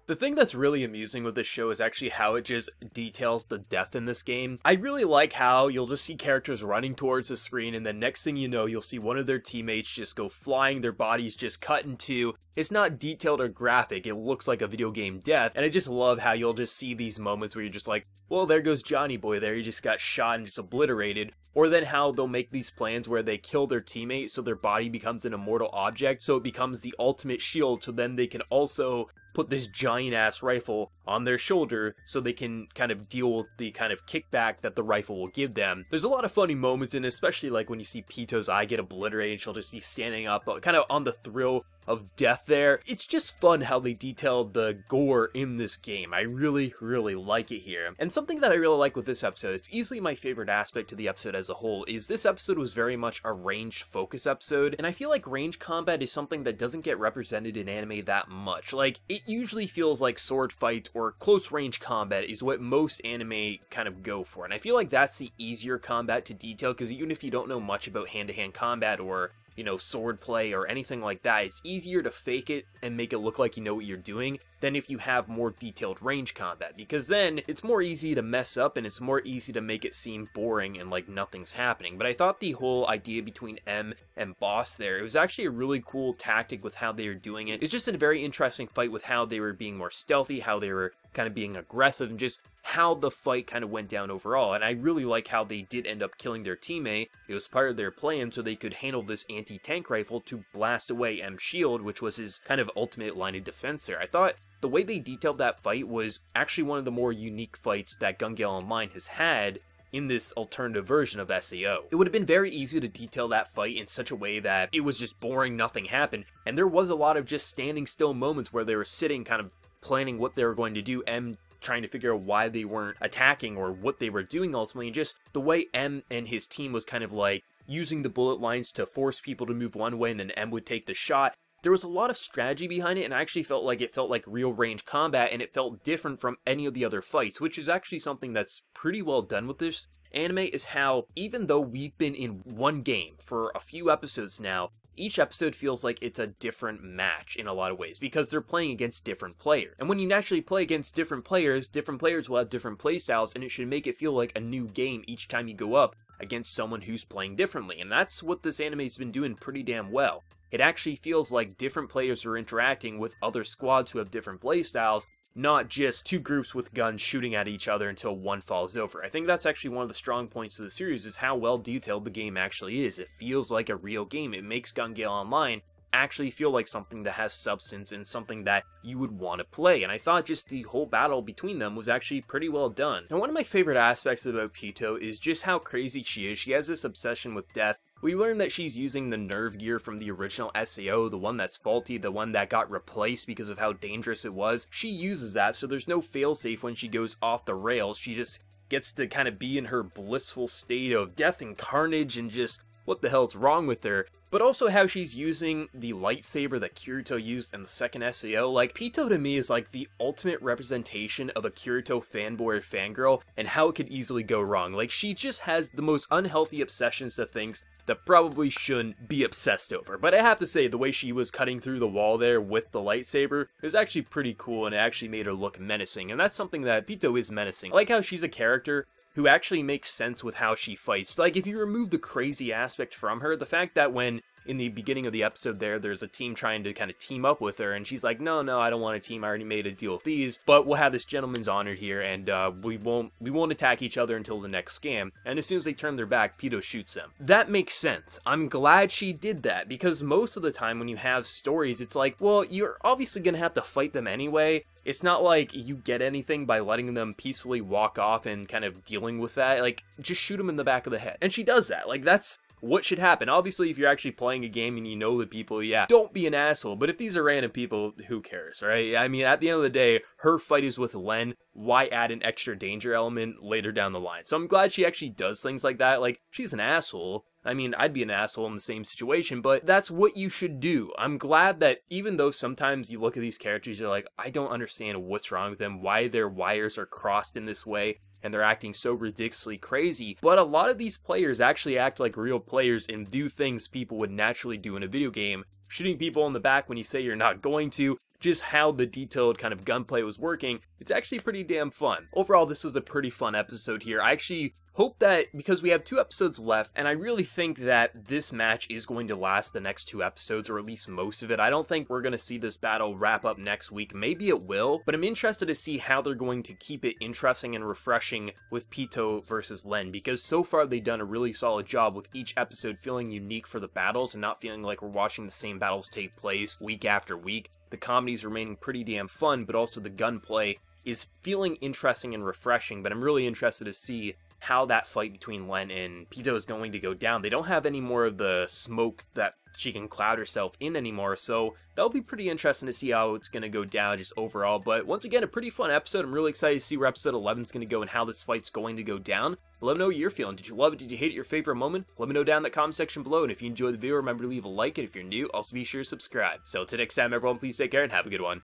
The thing that's really amusing with this show is actually how it just details the death in this game. I really like how you'll just see characters running towards the screen, and then next thing you know, you'll see one of their teammates just go flying, their bodies just cut in two. It's not detailed or graphic, it looks like a video game death, and I just love how you'll just see these moments where you're just like, well, there goes Johnny Boy there, he just got shot and just obliterated. Or then how they'll make these plans where they kill their teammate so their body becomes an immortal object, so it becomes the ultimate shield, so then they can also put this giant ass rifle on their shoulder so they can kind of deal with the kind of kickback that the rifle will give them. There's a lot of funny moments in it, especially like when you see Pito's eye get obliterated, she'll just be standing up, kind of on the thrill of death there. It's just fun how they detailed the gore in this game. I really like it here. And something that I really like with this episode, it's easily my favorite aspect to the episode as a whole, is this episode was very much a ranged focus episode, and I feel like range combat is something that doesn't get represented in anime that much. Like, it usually feels like sword fights or close range combat is what most anime kind of go for, and I feel like that's the easier combat to detail, because even if you don't know much about hand-to-hand combat or sword play or anything like that, it's easier to fake it and make it look like you know what you're doing than if you have more detailed range combat, because then it's more easy to mess up and it's more easy to make it seem boring and like nothing's happening. But I thought the whole idea between M and Boss there, it was actually a really cool tactic with how they were doing it. It's just a very interesting fight with how they were being more stealthy, how they were kind of being aggressive, and just how the fight kind of went down overall. And I really like how they did end up killing their teammate. It was part of their plan so they could handle this anti-tank rifle to blast away M's shield, which was his kind of ultimate line of defense there. I thought the way they detailed that fight was actually one of the more unique fights that Gun Gale Online has had in this alternative version of SAO. It would have been very easy to detail that fight in such a way that it was just boring, nothing happened, and there was a lot of just standing still moments where they were sitting kind of planning what they were going to do, M trying to figure out why they weren't attacking or what they were doing ultimately, and just the way M and his team was kind of like using the bullet lines to force people to move one way and then M would take the shot. There was a lot of strategy behind it, and I actually felt like real range combat, and it felt different from any of the other fights, which is actually something that's pretty well done with this anime, is how even though we've been in one game for a few episodes now, each episode feels like it's a different match in a lot of ways, because they're playing against different players. And when you naturally play against different players will have different playstyles, and it should make it feel like a new game each time you go up against someone who's playing differently. And that's what this anime's been doing pretty damn well. It actually feels like different players are interacting with other squads who have different playstyles, not just two groups with guns shooting at each other until one falls over. I think that's actually one of the strong points of the series, is how well detailed the game actually is. It feels like a real game. It makes Gun Gale Online actually feel like something that has substance and something that you would want to play, and I thought just the whole battle between them was actually pretty well done. And one of my favorite aspects about Pito is just how crazy she is. She has this obsession with death. We learn that she's using the nerve gear from the original SAO, the one that's faulty, the one that got replaced because of how dangerous it was. She uses that, so there's no failsafe when she goes off the rails. She just gets to kind of be in her blissful state of death and carnage and just what the hell's wrong with her. But also how she's using the lightsaber that Kirito used in the second SAO. Like, Pito to me is like the ultimate representation of a Kirito fanboy or fangirl, and how it could easily go wrong. Like, she just has the most unhealthy obsessions to things that probably shouldn't be obsessed over. But I have to say, the way she was cutting through the wall there with the lightsaber is actually pretty cool, and it actually made her look menacing, and that's something that Pito is menacing. I like how she's a character who actually makes sense with how she fights. Like, if you remove the crazy aspect from her, the fact that when in the beginning of the episode there's a team trying to kind of team up with her, and she's like, no, I don't want a team, I already made a deal with these, but we'll have this gentleman's honor here, and we won't attack each other until the next scam, and as soon as they turn their back, Pito shoots them. That makes sense. I'm glad she did that, because most of the time when you have stories, it's like, well, you're obviously gonna have to fight them anyway. It's not like you get anything by letting them peacefully walk off and kind of dealing with that. Like, just shoot them in the back of the head. And she does that. Like, that's what should happen. Obviously, if you're actually playing a game and you know the people, yeah, don't be an asshole. But if these are random people, who cares, right? I mean, at the end of the day, her fight is with Len. Why add an extra danger element later down the line? So I'm glad she actually does things like that. Like, she's an asshole. I mean, I'd be an asshole in the same situation, but that's what you should do. I'm glad that even though sometimes you look at these characters, you're like, I don't understand what's wrong with them, why their wires are crossed in this way, and they're acting so ridiculously crazy. But a lot of these players actually act like real players and do things people would naturally do in a video game. Shooting people in the back when you say you're not going to, just how the detailed kind of gunplay was working, it's actually pretty damn fun. Overall, this was a pretty fun episode here. I actually hope that, because we have 2 episodes left, and I really think that this match is going to last the next 2 episodes, or at least most of it. I don't think we're going to see this battle wrap up next week. Maybe it will, but I'm interested to see how they're going to keep it interesting and refreshing with Pito versus Len, because so far they've done a really solid job with each episode feeling unique for the battles and not feeling like we're watching the same battles take place week after week. The comedy's remaining pretty damn fun, but also the gunplay is feeling interesting and refreshing, but I'm really interested to see how that fight between Len and Pito is going to go down. They don't have any more of the smoke that she can cloud herself in anymore, so that'll be pretty interesting to see how it's going to go down just overall. But once again, a pretty fun episode. I'm really excited to see where episode 11 is going to go and how this fight's going to go down. But let me know what you're feeling. Did you love it? Did you hate it? Your favorite moment? Let me know down in the comment section below, and if you enjoyed the video, remember to leave a like, and if you're new, also be sure to subscribe. So until next time, everyone, please take care and have a good one.